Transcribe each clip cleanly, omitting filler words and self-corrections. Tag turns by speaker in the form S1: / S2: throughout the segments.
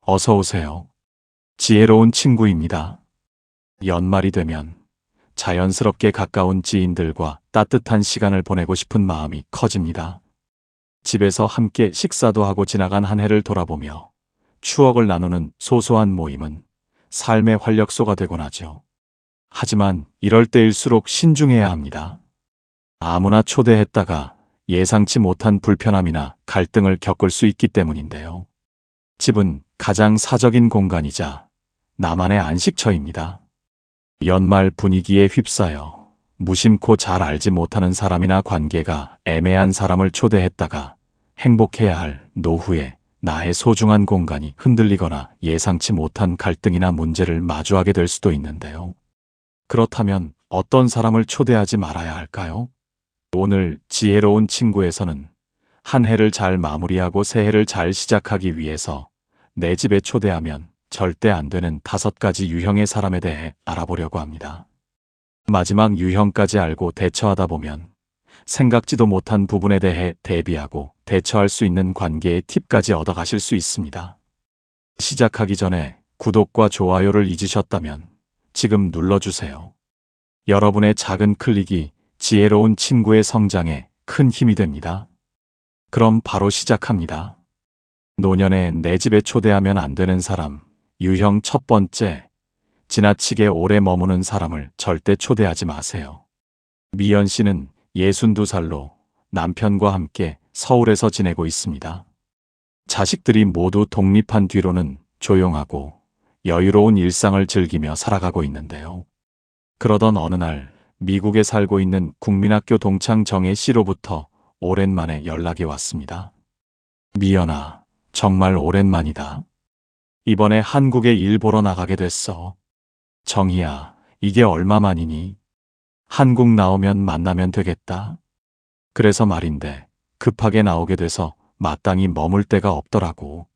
S1: 어서 오세요. 지혜로운 친구입니다. 연말이 되면 자연스럽게 가까운 지인들과 따뜻한 시간을 보내고 싶은 마음이 커집니다. 집에서 함께 식사도 하고 지나간 한 해를 돌아보며 추억을 나누는 소소한 모임은 삶의 활력소가 되곤 하죠. 하지만 이럴 때일수록 신중해야 합니다. 아무나 초대했다가 예상치 못한 불편함이나 갈등을 겪을 수 있기 때문인데요. 집은 가장 사적인 공간이자 나만의 안식처입니다. 연말 분위기에 휩싸여 무심코 잘 알지 못하는 사람이나 관계가 애매한 사람을 초대했다가 행복해야 할 노후에 나의 소중한 공간이 흔들리거나 예상치 못한 갈등이나 문제를 마주하게 될 수도 있는데요. 그렇다면 어떤 사람을 초대하지 말아야 할까요? 오늘 지혜로운 친구에서는 한 해를 잘 마무리하고 새해를 잘 시작하기 위해서 내 집에 초대하면 절대 안 되는 5가지 유형의 사람에 대해 알아보려고 합니다. 마지막 유형까지 알고 대처하다 보면 생각지도 못한 부분에 대해 대비하고 대처할 수 있는 관계의 팁까지 얻어가실 수 있습니다. 시작하기 전에 구독과 좋아요를 잊으셨다면 지금 눌러주세요. 여러분의 작은 클릭이 지혜로운 친구의 성장에 큰 힘이 됩니다. 그럼 바로 시작합니다. 노년에 내 집에 초대하면 안 되는 사람, 유형 첫 번째, 지나치게 오래 머무는 사람을 절대 초대하지 마세요. 미연 씨는 62살로 남편과 함께 서울에서 지내고 있습니다. 자식들이 모두 독립한 뒤로는 조용하고 여유로운 일상을 즐기며 살아가고 있는데요. 그러던 어느 날 미국에 살고 있는 국민학교 동창 정혜 씨로부터 오랜만에 연락이 왔습니다. 미연아, 정말 오랜만이다. 이번에 한국에 일 보러 나가게 됐어. 정희야, 이게 얼마만이니? 한국 나오면 만나면 되겠다. 그래서 말인데 급하게 나오게 돼서 마땅히 머물 데가 없더라고.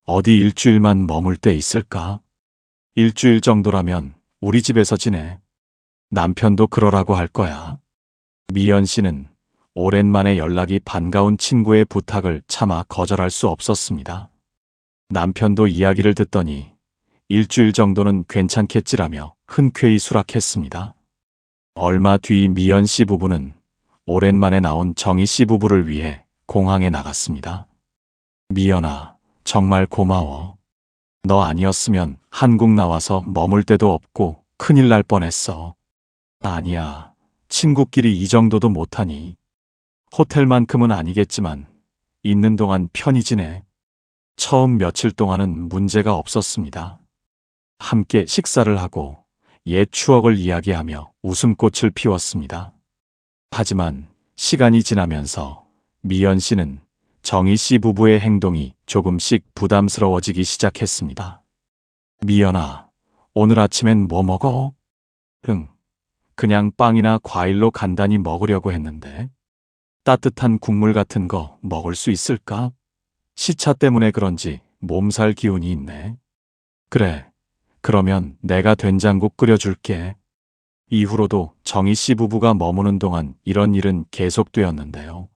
S1: 어디 일주일만 머물 데 있을까? 일주일 정도라면 우리 집에서 지내. 남편도 그러라고 할 거야. 미연 씨는 오랜만에 연락이 반가운 친구의 부탁을 차마 거절할 수 없었습니다. 남편도 이야기를 듣더니 일주일 정도는 괜찮겠지라며 흔쾌히 수락했습니다. 얼마 뒤 미연 씨 부부는 오랜만에 나온 정희 씨 부부를 위해 공항에 나갔습니다. 미연아, 정말 고마워. 너 아니었으면 한국 나와서 머물 데도 없고 큰일 날 뻔했어. 아니야, 친구끼리 이 정도도 못하니. 호텔만큼은 아니겠지만 있는 동안 편히 지내. 처음 며칠 동안은 문제가 없었습니다. 함께 식사를 하고 옛 추억을 이야기하며 웃음꽃을 피웠습니다. 하지만 시간이 지나면서 미연 씨는 정희 씨 부부의 행동이 조금씩 부담스러워지기 시작했습니다. 미연아, 오늘 아침엔 뭐 먹어? 그냥 빵이나 과일로 간단히 먹으려고 했는데. 따뜻한 국물 같은 거 먹을 수 있을까? 시차 때문에 그런지 몸살 기운이 있네. 그래, 그러면 내가 된장국 끓여줄게. 이후로도 정희 씨 부부가 머무는 동안 이런 일은 계속되었는데요.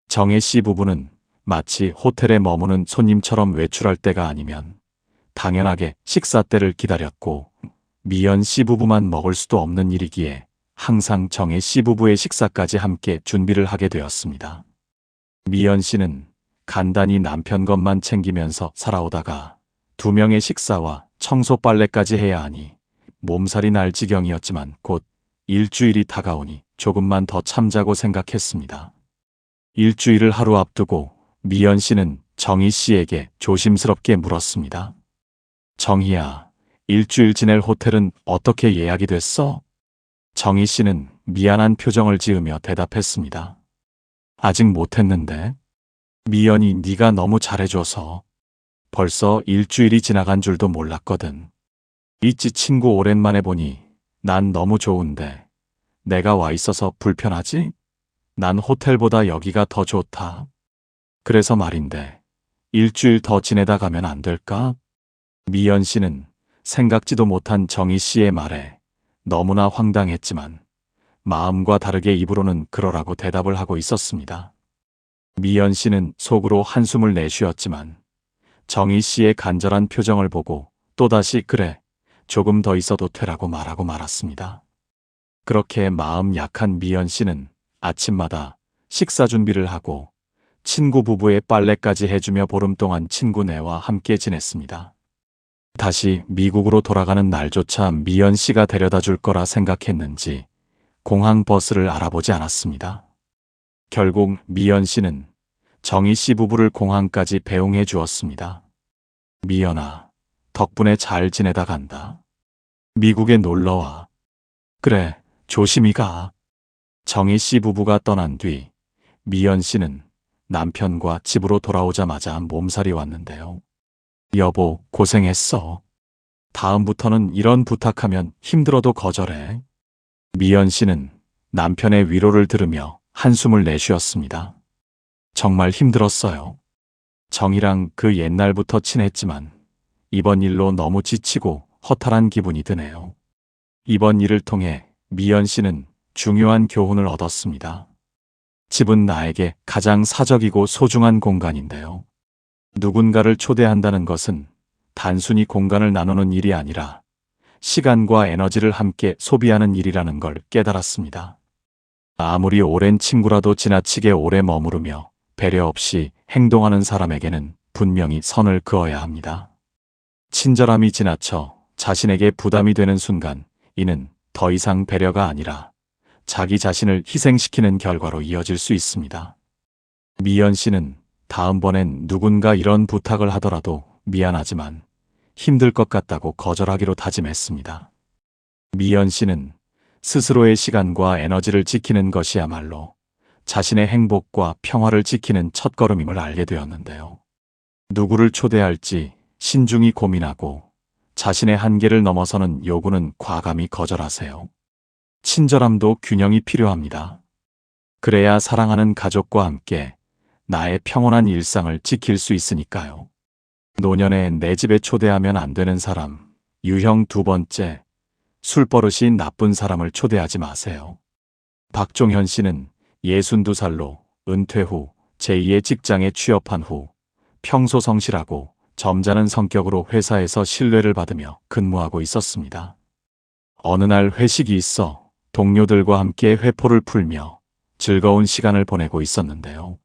S1: 정혜 씨 부부는 마치 호텔에 머무는 손님처럼 외출할 때가 아니면 당연하게 식사 때를 기다렸고, 미연 씨 부부만 먹을 수도 없는 일이기에 항상 정혜 씨 부부의 식사까지 함께 준비를 하게 되었습니다. 미연 씨는 간단히 남편 것만 챙기면서 살아오다가 2명의 식사와 청소 빨래까지 해야 하니 몸살이 날 지경이었지만 곧 일주일이 다가오니 조금만 더 참자고 생각했습니다. 일주일을 하루 앞두고 미연 씨는 정희 씨에게 조심스럽게 물었습니다. 정희야, 일주일 지낼 호텔은 어떻게 예약이 됐어? 정희 씨는 미안한 표정을 지으며 대답했습니다. 아직 못했는데. 미연이 네가 너무 잘해줘서. 벌써 일주일이 지나간 줄도 몰랐거든. 있지, 친구 오랜만에 보니 난 너무 좋은데 내가 와 있어서 불편하지? 난 호텔보다 여기가 더 좋다. 그래서 말인데 일주일 더 지내다 가면 안 될까? 미연 씨는 생각지도 못한 정희 씨의 말에 너무나 황당했지만 마음과 다르게 입으로는 그러라고 대답을 하고 있었습니다. 미연 씨는 속으로 한숨을 내쉬었지만 정희 씨의 간절한 표정을 보고 또다시 그래, 조금 더 있어도 되라고 말하고 말았습니다. 그렇게 마음 약한 미연 씨는 아침마다 식사 준비를 하고 친구 부부의 빨래까지 해주며 보름 동안 친구네와 함께 지냈습니다. 다시 미국으로 돌아가는 날조차 미연 씨가 데려다 줄 거라 생각했는지 공항 버스를 알아보지 않았습니다. 결국 미연 씨는 정희 씨 부부를 공항까지 배웅해 주었습니다. 미연아, 덕분에 잘 지내다 간다. 미국에 놀러와. 그래, 조심히 가. 정희 씨 부부가 떠난 뒤 미연 씨는 남편과 집으로 돌아오자마자 몸살이 왔는데요. 여보, 고생했어. 다음부터는 이런 부탁하면 힘들어도 거절해. 미연 씨는 남편의 위로를 들으며 한숨을 내쉬었습니다. 정말 힘들었어요. 정이랑 그 옛날부터 친했지만 이번 일로 너무 지치고 허탈한 기분이 드네요. 이번 일을 통해 미연 씨는 중요한 교훈을 얻었습니다. 집은 나에게 가장 사적이고 소중한 공간인데요. 누군가를 초대한다는 것은 단순히 공간을 나누는 일이 아니라 시간과 에너지를 함께 소비하는 일이라는 걸 깨달았습니다. 아무리 오랜 친구라도 지나치게 오래 머무르며 배려 없이 행동하는 사람에게는 분명히 선을 그어야 합니다. 친절함이 지나쳐 자신에게 부담이 되는 순간 이는 더 이상 배려가 아니라 자기 자신을 희생시키는 결과로 이어질 수 있습니다. 미연 씨는 다음번엔 누군가 이런 부탁을 하더라도 미안하지만 힘들 것 같다고 거절하기로 다짐했습니다. 미연 씨는 스스로의 시간과 에너지를 지키는 것이야말로 자신의 행복과 평화를 지키는 첫걸음임을 알게 되었는데요. 누구를 초대할지 신중히 고민하고 자신의 한계를 넘어서는 요구는 과감히 거절하세요. 친절함도 균형이 필요합니다. 그래야 사랑하는 가족과 함께 나의 평온한 일상을 지킬 수 있으니까요. 노년에 내 집에 초대하면 안 되는 사람. 유형 2번째, 술버릇이 나쁜 사람을 초대하지 마세요. 박종현 씨는 62살로 은퇴 후 제2의 직장에 취업한 후 평소 성실하고 점잖은 성격으로 회사에서 신뢰를 받으며 근무하고 있었습니다. 어느 날 회식이 있어 동료들과 함께 회포를 풀며 즐거운 시간을 보내고 있었는데요.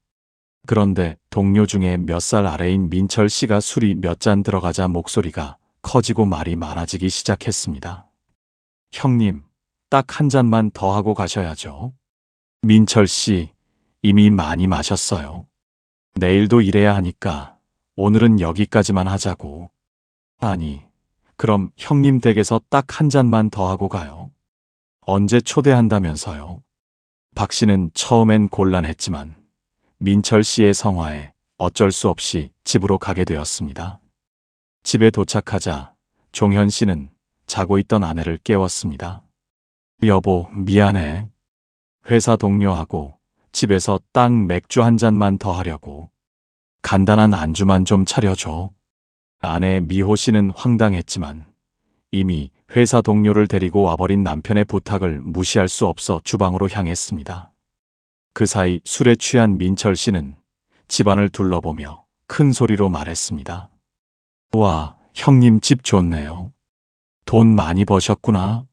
S1: 그런데 동료 중에 몇 살 아래인 민철 씨가 술이 몇 잔 들어가자 목소리가 커지고 말이 많아지기 시작했습니다. 형님, 딱 한 잔만 더 하고 가셔야죠. 민철 씨, 이미 많이 마셨어요. 내일도 일해야 하니까 오늘은 여기까지만 하자고. 아니, 그럼 형님 댁에서 딱 한 잔만 더 하고 가요. 언제 초대한다면서요. 박 씨는 처음엔 곤란했지만 민철 씨의 성화에 어쩔 수 없이 집으로 가게 되었습니다. 집에 도착하자 종현 씨는 자고 있던 아내를 깨웠습니다. 여보, 미안해. 회사 동료하고 집에서 딱 맥주 한 잔만 더 하려고. 간단한 안주만 좀 차려줘. 아내 미호 씨는 황당했지만 이미 회사 동료를 데리고 와버린 남편의 부탁을 무시할 수 없어 주방으로 향했습니다. 그 사이 술에 취한 민철 씨는 집안을 둘러보며 큰 소리로 말했습니다. 와, 형님 집 좋네요. 돈 많이 버셨구나.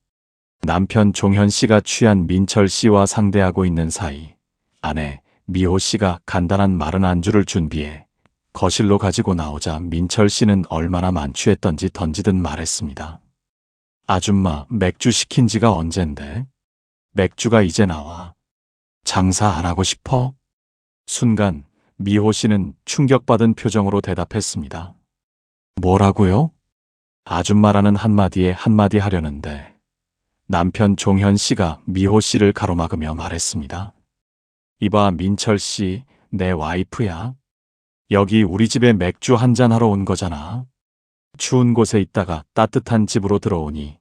S1: 남편 종현 씨가 취한 민철 씨와 상대하고 있는 사이 아내 미호 씨가 간단한 마른 안주를 준비해 거실로 가지고 나오자 민철 씨는 얼마나 만취했던지 던지듯 말했습니다. 아줌마, 맥주 시킨 지가 언젠데? 맥주가 이제 나와. 장사 안 하고 싶어? 순간 미호 씨는 충격받은 표정으로 대답했습니다. 뭐라고요? 아줌마라는 한마디에 한마디 하려는데 남편 종현 씨가 미호 씨를 가로막으며 말했습니다. 이봐 민철 씨, 내 와이프야. 여기 우리 집에 맥주 한잔 하러 온 거잖아. 추운 곳에 있다가 따뜻한 집으로 들어오니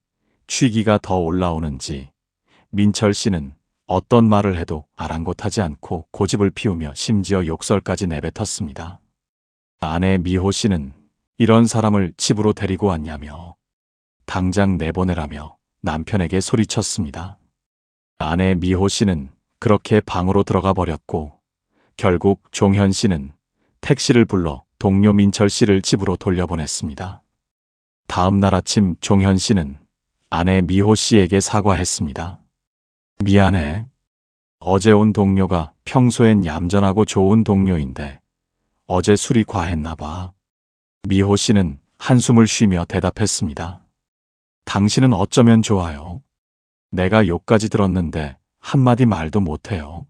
S1: 취기가 더 올라오는지 민철 씨는 어떤 말을 해도 아랑곳하지 않고 고집을 피우며 심지어 욕설까지 내뱉었습니다. 아내 미호 씨는 이런 사람을 집으로 데리고 왔냐며 당장 내보내라며 남편에게 소리쳤습니다. 아내 미호 씨는 그렇게 방으로 들어가 버렸고 결국 종현 씨는 택시를 불러 동료 민철 씨를 집으로 돌려보냈습니다. 다음 날 아침 종현 씨는 아내 미호 씨에게 사과했습니다. 미안해. 어제 온 동료가 평소엔 얌전하고 좋은 동료인데 어제 술이 과했나 봐. 미호 씨는 한숨을 쉬며 대답했습니다. 당신은 어쩌면 좋아요. 내가 욕까지 들었는데 한마디 말도 못해요.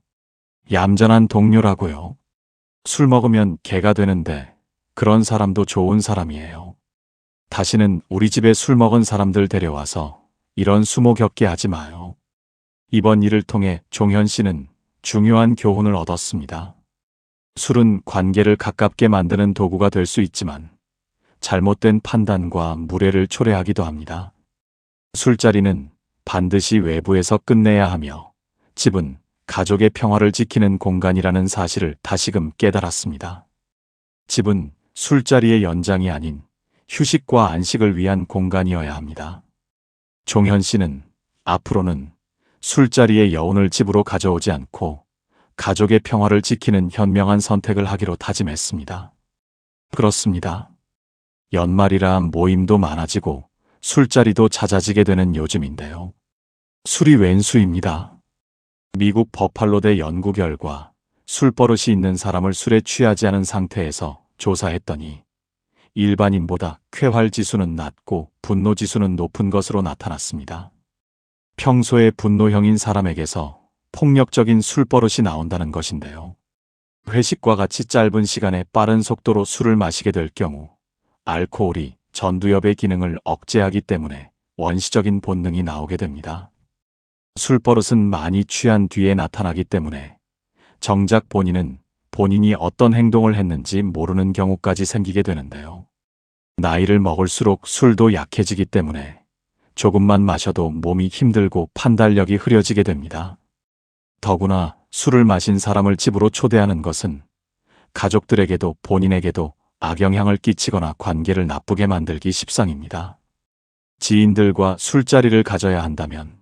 S1: 얌전한 동료라고요. 술 먹으면 개가 되는데 그런 사람도 좋은 사람이에요. 다시는 우리 집에 술 먹은 사람들 데려와서 이런 수모 겪게 하지 마요. 이번 일을 통해 종현 씨는 중요한 교훈을 얻었습니다. 술은 관계를 가깝게 만드는 도구가 될 수 있지만 잘못된 판단과 무례를 초래하기도 합니다. 술자리는 반드시 외부에서 끝내야 하며 집은 가족의 평화를 지키는 공간이라는 사실을 다시금 깨달았습니다. 집은 술자리의 연장이 아닌 휴식과 안식을 위한 공간이어야 합니다. 종현 씨는 앞으로는 술자리의 여운을 집으로 가져오지 않고 가족의 평화를 지키는 현명한 선택을 하기로 다짐했습니다. 그렇습니다. 연말이라 모임도 많아지고 술자리도 잦아지게 되는 요즘인데요. 술이 웬수입니다. 미국 버팔로대 연구 결과 술버릇이 있는 사람을 술에 취하지 않은 상태에서 조사했더니 일반인보다 쾌활지수는 낮고 분노지수는 높은 것으로 나타났습니다. 평소에 분노형인 사람에게서 폭력적인 술버릇이 나온다는 것인데요. 회식과 같이 짧은 시간에 빠른 속도로 술을 마시게 될 경우 알코올이 전두엽의 기능을 억제하기 때문에 원시적인 본능이 나오게 됩니다. 술버릇은 많이 취한 뒤에 나타나기 때문에 정작 본인은 본인이 어떤 행동을 했는지 모르는 경우까지 생기게 되는데요. 나이를 먹을수록 술도 약해지기 때문에 조금만 마셔도 몸이 힘들고 판단력이 흐려지게 됩니다. 더구나 술을 마신 사람을 집으로 초대하는 것은 가족들에게도 본인에게도 악영향을 끼치거나 관계를 나쁘게 만들기 십상입니다. 지인들과 술자리를 가져야 한다면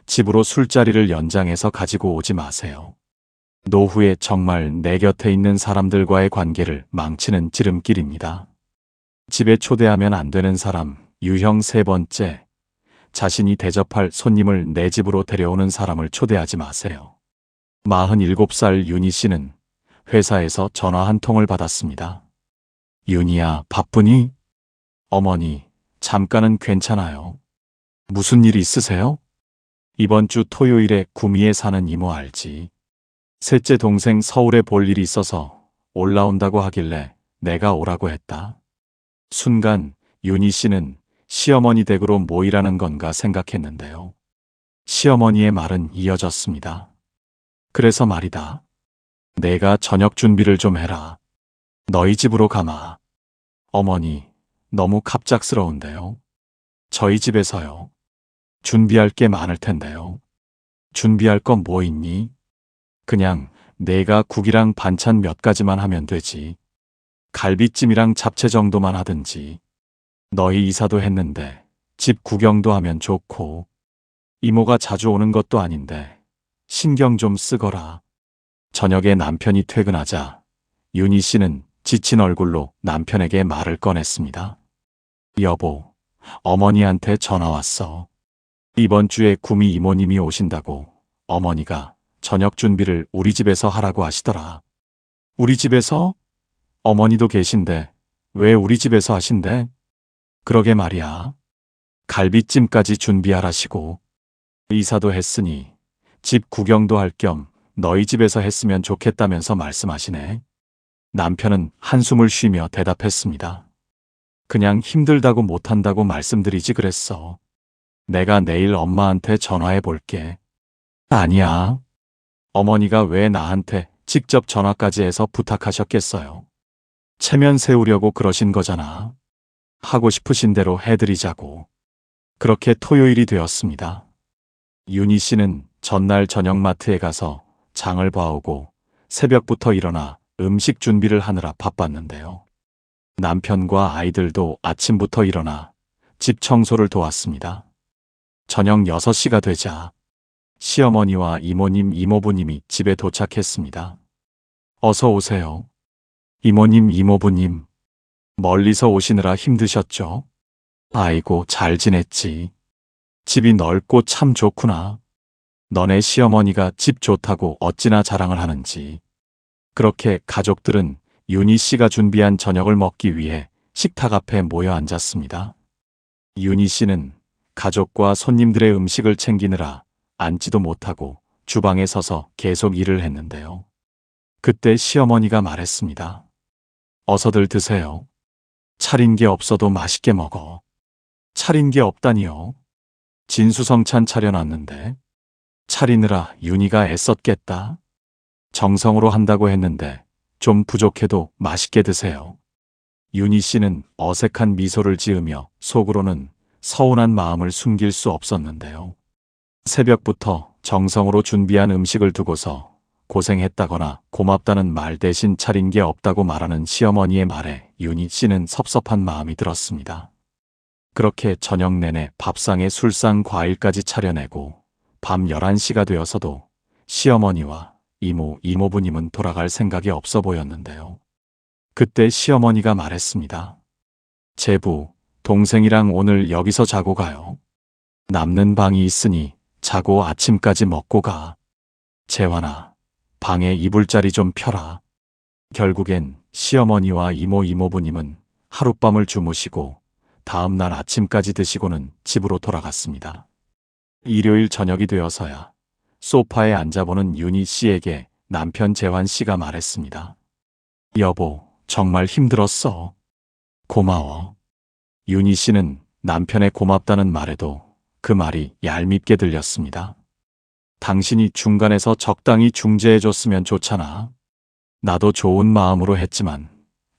S1: 집으로 술자리를 연장해서 가지고 오지 마세요. 노후에 정말 내 곁에 있는 사람들과의 관계를 망치는 지름길입니다. 집에 초대하면 안 되는 사람 유형 세 번째, 자신이 대접할 손님을 내 집으로 데려오는 사람을 초대하지 마세요. 47살 윤희 씨는 회사에서 전화 한 통을 받았습니다. 윤희야, 바쁘니? 어머니, 잠깐은 괜찮아요. 무슨 일 있으세요? 이번 주 토요일에 구미에 사는 이모 알지? 셋째 동생 서울에 볼 일이 있어서 올라온다고 하길래 내가 오라고 했다. 순간 윤희 씨는 시어머니 댁으로 모이라는 건가 생각했는데요. 시어머니의 말은 이어졌습니다. 그래서 말이다. 내가 저녁 준비를 좀 해라. 너희 집으로 가마. 어머니, 너무 갑작스러운데요. 저희 집에서요. 준비할 게 많을 텐데요. 준비할 건 뭐 있니? 그냥 내가 국이랑 반찬 몇 가지만 하면 되지. 갈비찜이랑 잡채 정도만 하든지. 너희 이사도 했는데 집 구경도 하면 좋고 이모가 자주 오는 것도 아닌데 신경 좀 쓰거라. 저녁에 남편이 퇴근하자 윤희 씨는 지친 얼굴로 남편에게 말을 꺼냈습니다. 여보, 어머니한테 전화 왔어. 이번 주에 구미 이모님이 오신다고 어머니가 저녁 준비를 우리 집에서 하라고 하시더라. 우리 집에서? 어머니도 계신데 왜 우리 집에서 하신대? 그러게 말이야. 갈비찜까지 준비하라시고 이사도 했으니 집 구경도 할 겸 너희 집에서 했으면 좋겠다면서 말씀하시네. 남편은 한숨을 쉬며 대답했습니다. 그냥 힘들다고 못한다고 말씀드리지 그랬어. 내가 내일 엄마한테 전화해 볼게. 아니야. 어머니가 왜 나한테 직접 전화까지 해서 부탁하셨겠어요. 체면 세우려고 그러신 거잖아. 하고 싶으신 대로 해드리자고. 그렇게 토요일이 되었습니다. 윤희 씨는 전날 저녁 마트에 가서 장을 봐오고 새벽부터 일어나 음식 준비를 하느라 바빴는데요. 남편과 아이들도 아침부터 일어나 집 청소를 도왔습니다. 저녁 6시가 되자 시어머니와 이모님, 이모부님이 집에 도착했습니다. 어서 오세요. 이모님, 이모부님, 멀리서 오시느라 힘드셨죠? 아이고, 잘 지냈지. 집이 넓고 참 좋구나. 너네 시어머니가 집 좋다고 어찌나 자랑을 하는지. 그렇게 가족들은 윤희 씨가 준비한 저녁을 먹기 위해 식탁 앞에 모여 앉았습니다. 윤희 씨는 가족과 손님들의 음식을 챙기느라 앉지도 못하고 주방에 서서 계속 일을 했는데요. 그때 시어머니가 말했습니다. 어서들 드세요. 차린 게 없어도 맛있게 먹어. 차린 게 없다니요. 진수성찬 차려놨는데. 차리느라 윤희가 애썼겠다. 정성으로 한다고 했는데 좀 부족해도 맛있게 드세요. 윤희 씨는 어색한 미소를 지으며 속으로는 서운한 마음을 숨길 수 없었는데요. 새벽부터 정성으로 준비한 음식을 두고서 고생했다거나 고맙다는 말 대신 차린 게 없다고 말하는 시어머니의 말에 윤희 씨는 섭섭한 마음이 들었습니다. 그렇게 저녁 내내 밥상에 술상 과일까지 차려내고 밤 11시가 되어서도 시어머니와 이모, 이모부님은 돌아갈 생각이 없어 보였는데요. 그때 시어머니가 말했습니다. 제부, 동생이랑 오늘 여기서 자고 가요. 남는 방이 있으니 자고 아침까지 먹고 가. 재환아, 방에 이불자리 좀 펴라. 결국엔 시어머니와 이모, 이모부님은 하룻밤을 주무시고 다음 날 아침까지 드시고는 집으로 돌아갔습니다. 일요일 저녁이 되어서야 소파에 앉아보는 윤희 씨에게 남편 재환 씨가 말했습니다. 여보, 정말 힘들었어. 고마워. 윤희 씨는 남편의 고맙다는 말에도 그 말이 얄밉게 들렸습니다. 당신이 중간에서 적당히 중재해줬으면 좋잖아. 나도 좋은 마음으로 했지만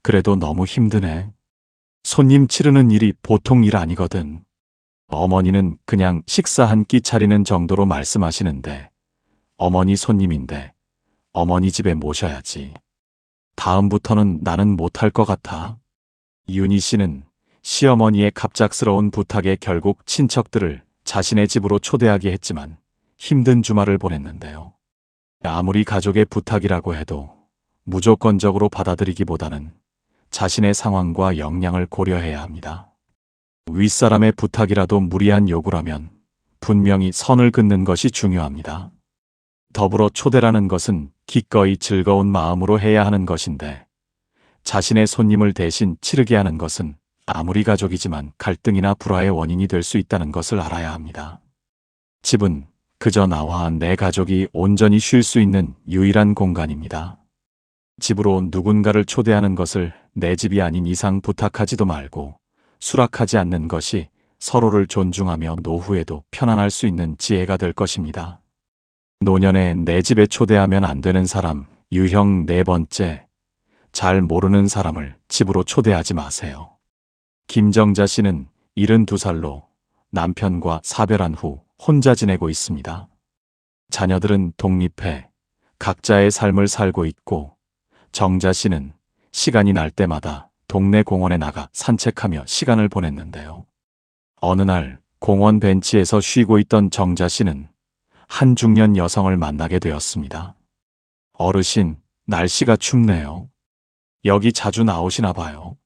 S1: 그래도 너무 힘드네. 손님 치르는 일이 보통 일 아니거든. 어머니는 그냥 식사 한 끼 차리는 정도로 말씀하시는데 어머니 손님인데 어머니 집에 모셔야지. 다음부터는 나는 못할 것 같아. 윤희 씨는 시어머니의 갑작스러운 부탁에 결국 친척들을 자신의 집으로 초대하게 했지만 힘든 주말을 보냈는데요. 아무리 가족의 부탁이라고 해도 무조건적으로 받아들이기보다는 자신의 상황과 역량을 고려해야 합니다. 윗사람의 부탁이라도 무리한 요구라면 분명히 선을 긋는 것이 중요합니다. 더불어 초대라는 것은 기꺼이 즐거운 마음으로 해야 하는 것인데 자신의 손님을 대신 치르게 하는 것은 아무리 가족이지만 갈등이나 불화의 원인이 될 수 있다는 것을 알아야 합니다. 집은 그저 나와 내 가족이 온전히 쉴 수 있는 유일한 공간입니다. 집으로 누군가를 초대하는 것을 내 집이 아닌 이상 부탁하지도 말고 수락하지 않는 것이 서로를 존중하며 노후에도 편안할 수 있는 지혜가 될 것입니다. 노년에 내 집에 초대하면 안 되는 사람 유형 4번째, 잘 모르는 사람을 집으로 초대하지 마세요. 김정자 씨는 72살로 남편과 사별한 후 혼자 지내고 있습니다. 자녀들은 독립해 각자의 삶을 살고 있고 정자 씨는 시간이 날 때마다 동네 공원에 나가 산책하며 시간을 보냈는데요. 어느 날 공원 벤치에서 쉬고 있던 정자 씨는 한 중년 여성을 만나게 되었습니다. 어르신, 날씨가 춥네요. 여기 자주 나오시나 봐요.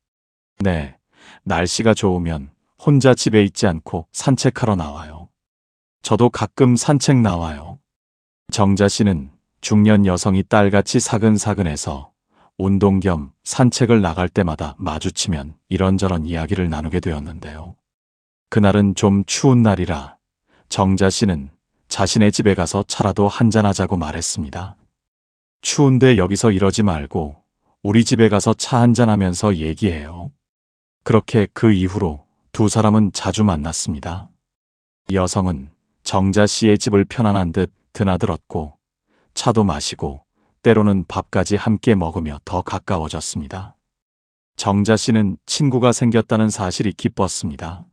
S1: 네, 날씨가 좋으면 혼자 집에 있지 않고 산책하러 나와요. 저도 가끔 산책 나와요. 정자 씨는 중년 여성이 딸같이 사근사근해서 운동 겸 산책을 나갈 때마다 마주치면 이런저런 이야기를 나누게 되었는데요. 그날은 좀 추운 날이라 정자 씨는 자신의 집에 가서 차라도 한잔하자고 말했습니다. 추운데 여기서 이러지 말고 우리 집에 가서 차 한잔하면서 얘기해요. 그렇게 그 이후로 두 사람은 자주 만났습니다. 여성은 정자 씨의 집을 편안한 듯 드나들었고 차도 마시고 때로는 밥까지 함께 먹으며 더 가까워졌습니다. 정자 씨는 친구가 생겼다는 사실이 기뻤습니다.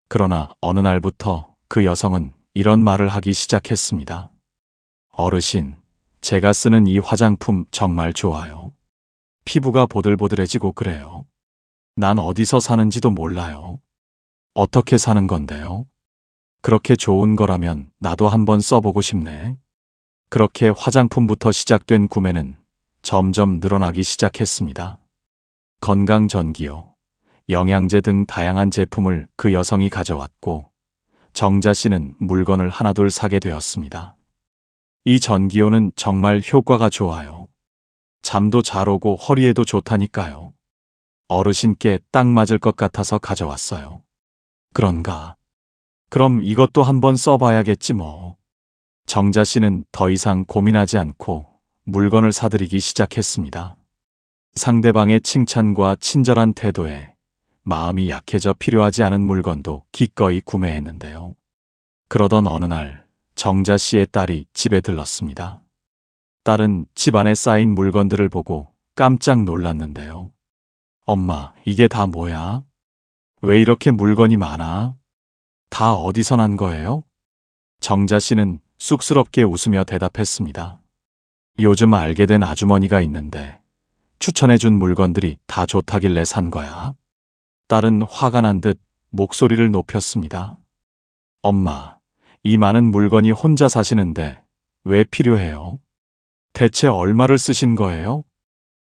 S1: 그러나 어느 날부터 그 여성은 이런 말을 하기 시작했습니다. 어르신, 제가 쓰는 이 화장품 정말 좋아요. 피부가 보들보들해지고 그래요. 난 어디서 사는지도 몰라요. 어떻게 사는 건데요? 그렇게 좋은 거라면 나도 한번 써보고 싶네. 그렇게 화장품부터 시작된 구매는 점점 늘어나기 시작했습니다. 건강전기요, 영양제 등 다양한 제품을 그 여성이 가져왔고 정자 씨는 물건을 하나둘 사게 되었습니다. 이 전기요는 정말 효과가 좋아요. 잠도 잘 오고 허리에도 좋다니까요. 어르신께 딱 맞을 것 같아서 가져왔어요. 그런가? 그럼 이것도 한번 써봐야겠지 뭐. 정자 씨는 더 이상 고민하지 않고 물건을 사들이기 시작했습니다. 상대방의 칭찬과 친절한 태도에 마음이 약해져 필요하지 않은 물건도 기꺼이 구매했는데요. 그러던 어느 날 정자 씨의 딸이 집에 들렀습니다. 딸은 집안에 쌓인 물건들을 보고 깜짝 놀랐는데요. 엄마, 이게 다 뭐야? 왜 이렇게 물건이 많아? 다 어디서 난 거예요? 정자 씨는 쑥스럽게 웃으며 대답했습니다. 요즘 알게 된 아주머니가 있는데 추천해준 물건들이 다 좋다길래 산 거야. 딸은 화가 난 듯 목소리를 높였습니다. 엄마, 이 많은 물건이 혼자 사시는데 왜 필요해요? 대체 얼마를 쓰신 거예요?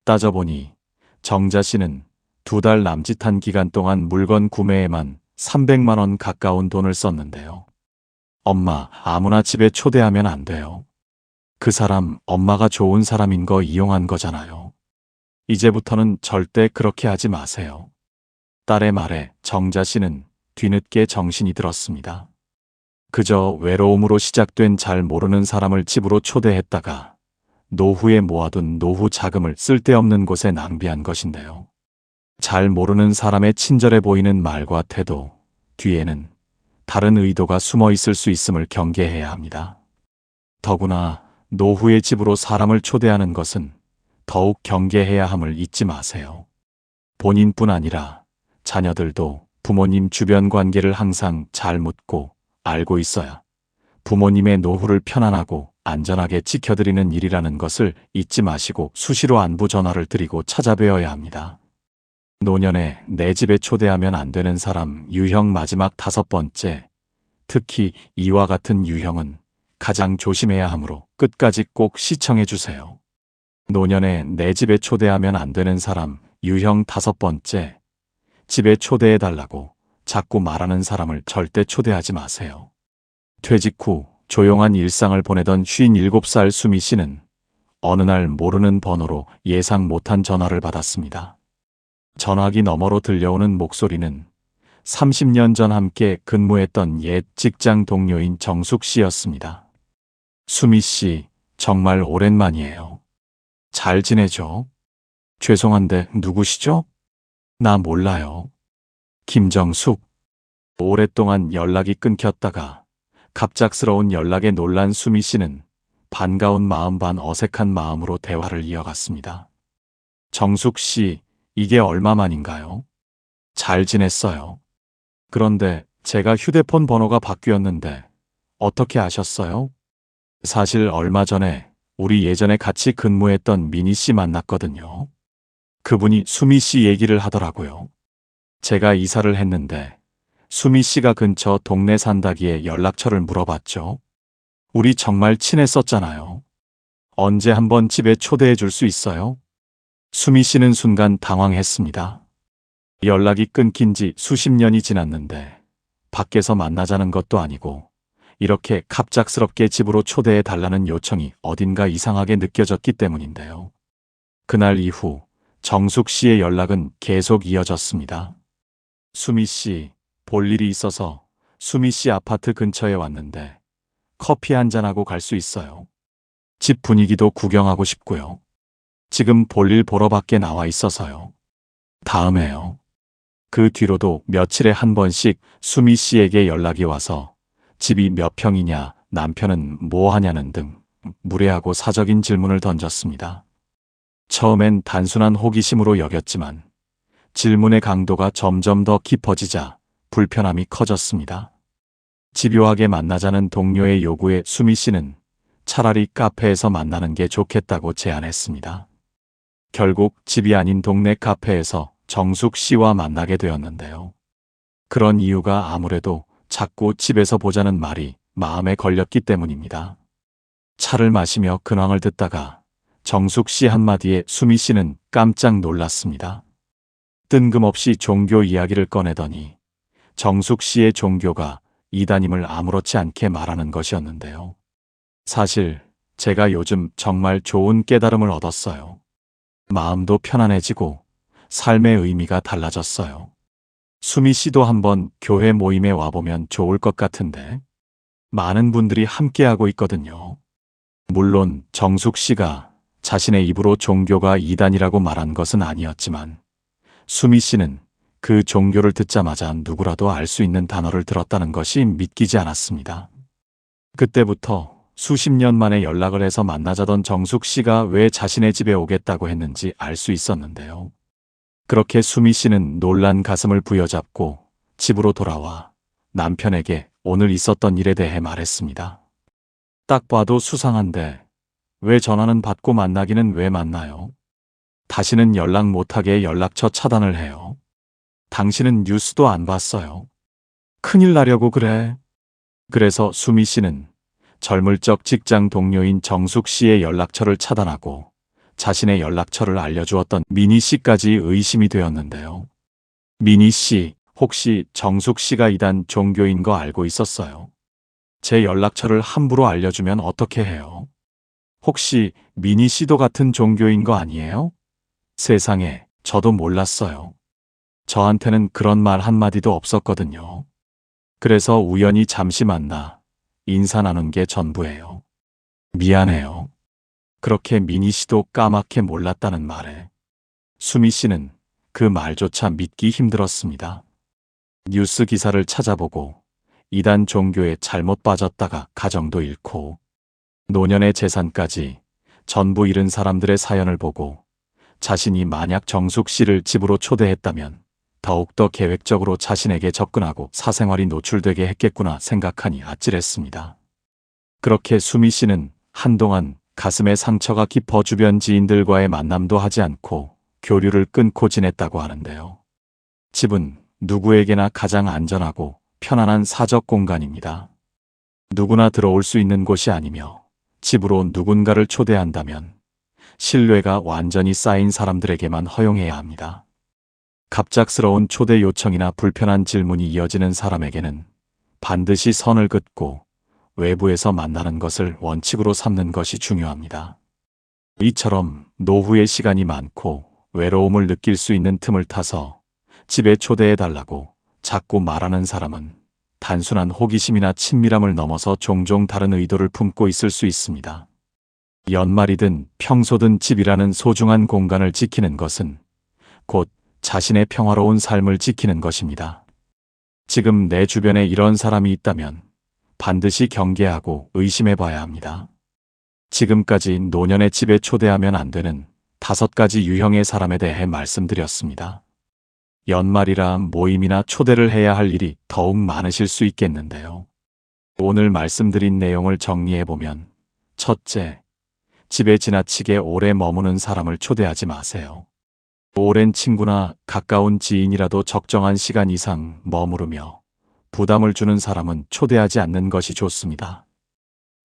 S1: 따져보니 정자 씨는 2달 남짓한 기간 동안 물건 구매에만 300만 원 가까운 돈을 썼는데요. 엄마, 아무나 집에 초대하면 안 돼요. 그 사람 엄마가 좋은 사람인 거 이용한 거잖아요. 이제부터는 절대 그렇게 하지 마세요. 딸의 말에 정자 씨는 뒤늦게 정신이 들었습니다. 그저 외로움으로 시작된 잘 모르는 사람을 집으로 초대했다가 노후에 모아둔 노후 자금을 쓸데없는 곳에 낭비한 것인데요. 잘 모르는 사람의 친절해 보이는 말과 태도 뒤에는 다른 의도가 숨어 있을 수 있음을 경계해야 합니다. 더구나 노후의 집으로 사람을 초대하는 것은 더욱 경계해야 함을 잊지 마세요. 본인뿐 아니라 자녀들도 부모님 주변 관계를 항상 잘 묻고 알고 있어야 부모님의 노후를 편안하고 안전하게 지켜드리는 일이라는 것을 잊지 마시고 수시로 안부 전화를 드리고 찾아뵈어야 합니다. 노년에 내 집에 초대하면 안 되는 사람 유형 마지막 5번째, 특히 이와 같은 유형은 가장 조심해야 하므로 끝까지 꼭 시청해 주세요. 노년에 내 집에 초대하면 안 되는 사람 유형 5번째, 집에 초대해 달라고 자꾸 말하는 사람을 절대 초대하지 마세요. 퇴직 후 조용한 일상을 보내던 57살 수미 씨는 어느 날 모르는 번호로 예상 못한 전화를 받았습니다. 전화기 너머로 들려오는 목소리는 30년 전 함께 근무했던 옛 직장 동료인 정숙 씨였습니다. 수미 씨, 정말 오랜만이에요. 잘 지내죠? 죄송한데 누구시죠? 나 몰라요. 김정숙. 오랫동안 연락이 끊겼다가 갑작스러운 연락에 놀란 수미 씨는 반가운 마음 반 어색한 마음으로 대화를 이어갔습니다. 정숙 씨, 이게 얼마만인가요? 잘 지냈어요. 그런데 제가 휴대폰 번호가 바뀌었는데 어떻게 아셨어요? 사실 얼마 전에 우리 예전에 같이 근무했던 미니 씨 만났거든요. 그분이 수미 씨 얘기를 하더라고요. 제가 이사를 했는데 수미 씨가 근처 동네 산다기에 연락처를 물어봤죠. 우리 정말 친했었잖아요. 언제 한번 집에 초대해 줄 수 있어요? 수미 씨는 순간 당황했습니다. 연락이 끊긴 지 수십 년이 지났는데 밖에서 만나자는 것도 아니고 이렇게 갑작스럽게 집으로 초대해 달라는 요청이 어딘가 이상하게 느껴졌기 때문인데요. 그날 이후 정숙 씨의 연락은 계속 이어졌습니다. 수미 씨, 볼 일이 있어서 수미 씨 아파트 근처에 왔는데 커피 한잔하고 갈 수 있어요. 집 분위기도 구경하고 싶고요. 지금 볼일 보러 밖에 나와 있어서요. 다음에요. 그 뒤로도 며칠에 한 번씩 수미 씨에게 연락이 와서 집이 몇 평이냐, 남편은 뭐 하냐는 등 무례하고 사적인 질문을 던졌습니다. 처음엔 단순한 호기심으로 여겼지만 질문의 강도가 점점 더 깊어지자 불편함이 커졌습니다. 집요하게 만나자는 동료의 요구에 수미 씨는 차라리 카페에서 만나는 게 좋겠다고 제안했습니다. 결국 집이 아닌 동네 카페에서 정숙 씨와 만나게 되었는데요. 그런 이유가 아무래도 자꾸 집에서 보자는 말이 마음에 걸렸기 때문입니다. 차를 마시며 근황을 듣다가 정숙 씨 한마디에 수미 씨는 깜짝 놀랐습니다. 뜬금없이 종교 이야기를 꺼내더니 정숙 씨의 종교가 이단임을 아무렇지 않게 말하는 것이었는데요. 사실 제가 요즘 정말 좋은 깨달음을 얻었어요. 마음도 편안해지고 삶의 의미가 달라졌어요. 수미 씨도 한번 교회 모임에 와보면 좋을 것 같은데 많은 분들이 함께하고 있거든요. 물론 정숙 씨가 자신의 입으로 종교가 이단이라고 말한 것은 아니었지만 수미 씨는 그 종교를 듣자마자 누구라도 알 수 있는 단어를 들었다는 것이 믿기지 않았습니다. 그때부터 수십 년 만에 연락을 해서 만나자던 정숙 씨가 왜 자신의 집에 오겠다고 했는지 알 수 있었는데요. 그렇게 수미 씨는 놀란 가슴을 부여잡고 집으로 돌아와 남편에게 오늘 있었던 일에 대해 말했습니다. 딱 봐도 수상한데 왜 전화는 받고 만나기는 왜 만나요? 다시는 연락 못하게 연락처 차단을 해요. 당신은 뉴스도 안 봤어요. 큰일 나려고 그래. 그래서 수미 씨는 젊을 적 직장 동료인 정숙 씨의 연락처를 차단하고 자신의 연락처를 알려주었던 미니 씨까지 의심이 되었는데요. 미니 씨, 혹시 정숙 씨가 이단 종교인 거 알고 있었어요? 제 연락처를 함부로 알려주면 어떻게 해요? 혹시 미니 씨도 같은 종교인 거 아니에요? 세상에, 저도 몰랐어요. 저한테는 그런 말 한마디도 없었거든요. 그래서 우연히 잠시 만나 인사 나눈 게 전부예요. 미안해요. 그렇게 미니 씨도 까맣게 몰랐다는 말에 수미 씨는 그 말조차 믿기 힘들었습니다. 뉴스 기사를 찾아보고 이단 종교에 잘못 빠졌다가 가정도 잃고 노년의 재산까지 전부 잃은 사람들의 사연을 보고 자신이 만약 정숙 씨를 집으로 초대했다면 더욱더 계획적으로 자신에게 접근하고 사생활이 노출되게 했겠구나 생각하니 아찔했습니다. 그렇게 수미 씨는 한동안 가슴에 상처가 깊어 주변 지인들과의 만남도 하지 않고 교류를 끊고 지냈다고 하는데요. 집은 누구에게나 가장 안전하고 편안한 사적 공간입니다. 누구나 들어올 수 있는 곳이 아니며 집으로 누군가를 초대한다면 신뢰가 완전히 쌓인 사람들에게만 허용해야 합니다. 갑작스러운 초대 요청이나 불편한 질문이 이어지는 사람에게는 반드시 선을 긋고 외부에서 만나는 것을 원칙으로 삼는 것이 중요합니다. 이처럼 노후의 시간이 많고 외로움을 느낄 수 있는 틈을 타서 집에 초대해달라고 자꾸 말하는 사람은 단순한 호기심이나 친밀함을 넘어서 종종 다른 의도를 품고 있을 수 있습니다. 연말이든 평소든 집이라는 소중한 공간을 지키는 것은 곧 자신의 평화로운 삶을 지키는 것입니다. 지금 내 주변에 이런 사람이 있다면 반드시 경계하고 의심해 봐야 합니다. 지금까지 노년의 집에 초대하면 안 되는 5가지 유형의 사람에 대해 말씀드렸습니다. 연말이라 모임이나 초대를 해야 할 일이 더욱 많으실 수 있겠는데요. 오늘 말씀드린 내용을 정리해보면 첫째, 집에 지나치게 오래 머무는 사람을 초대하지 마세요. 오랜 친구나 가까운 지인이라도 적정한 시간 이상 머무르며 부담을 주는 사람은 초대하지 않는 것이 좋습니다.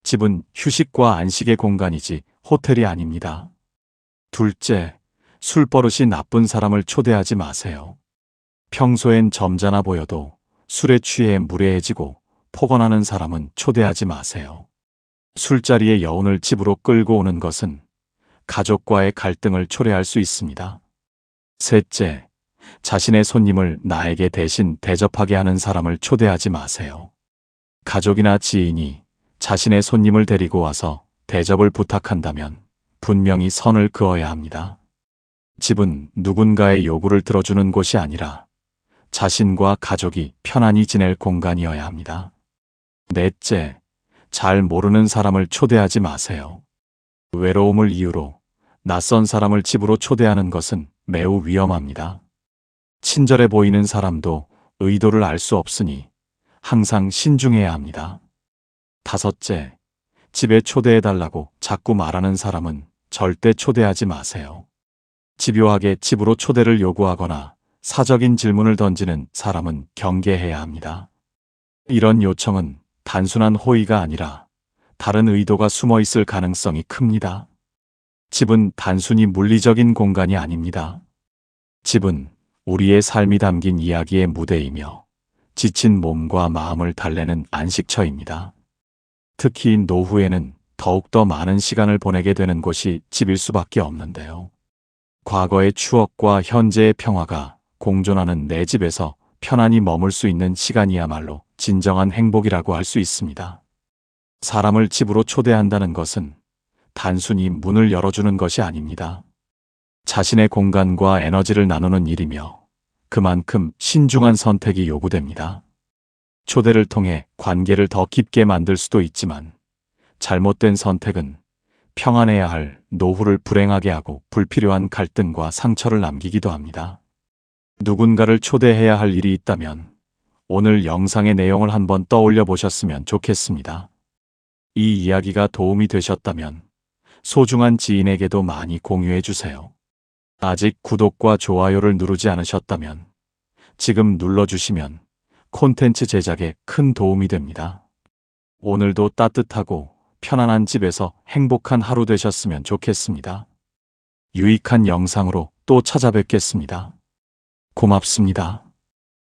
S1: 집은 휴식과 안식의 공간이지 호텔이 아닙니다. 둘째, 술버릇이 나쁜 사람을 초대하지 마세요. 평소엔 점잖아 보여도 술에 취해 무례해지고 폭언하는 사람은 초대하지 마세요. 술자리의 여운을 집으로 끌고 오는 것은 가족과의 갈등을 초래할 수 있습니다. 셋째, 자신의 손님을 나에게 대신 대접하게 하는 사람을 초대하지 마세요. 가족이나 지인이 자신의 손님을 데리고 와서 대접을 부탁한다면 분명히 선을 그어야 합니다. 집은 누군가의 요구를 들어주는 곳이 아니라 자신과 가족이 편안히 지낼 공간이어야 합니다. 넷째, 잘 모르는 사람을 초대하지 마세요. 외로움을 이유로 낯선 사람을 집으로 초대하는 것은 매우 위험합니다. 친절해 보이는 사람도 의도를 알 수 없으니 항상 신중해야 합니다. 다섯째, 집에 초대해달라고 자꾸 말하는 사람은 절대 초대하지 마세요. 집요하게 집으로 초대를 요구하거나 사적인 질문을 던지는 사람은 경계해야 합니다. 이런 요청은 단순한 호의가 아니라 다른 의도가 숨어 있을 가능성이 큽니다. 집은 단순히 물리적인 공간이 아닙니다. 집은 우리의 삶이 담긴 이야기의 무대이며 지친 몸과 마음을 달래는 안식처입니다. 특히 노후에는 더욱더 많은 시간을 보내게 되는 곳이 집일 수밖에 없는데요. 과거의 추억과 현재의 평화가 공존하는 내 집에서 편안히 머물 수 있는 시간이야말로 진정한 행복이라고 할 수 있습니다. 사람을 집으로 초대한다는 것은 단순히 문을 열어주는 것이 아닙니다. 자신의 공간과 에너지를 나누는 일이며 그만큼 신중한 선택이 요구됩니다. 초대를 통해 관계를 더 깊게 만들 수도 있지만 잘못된 선택은 평안해야 할 노후를 불행하게 하고 불필요한 갈등과 상처를 남기기도 합니다. 누군가를 초대해야 할 일이 있다면 오늘 영상의 내용을 한번 떠올려 보셨으면 좋겠습니다. 이 이야기가 도움이 되셨다면 소중한 지인에게도 많이 공유해 주세요. 아직 구독과 좋아요를 누르지 않으셨다면 지금 눌러주시면 콘텐츠 제작에 큰 도움이 됩니다. 오늘도 따뜻하고 편안한 집에서 행복한 하루 되셨으면 좋겠습니다. 유익한 영상으로 또 찾아뵙겠습니다. 고맙습니다.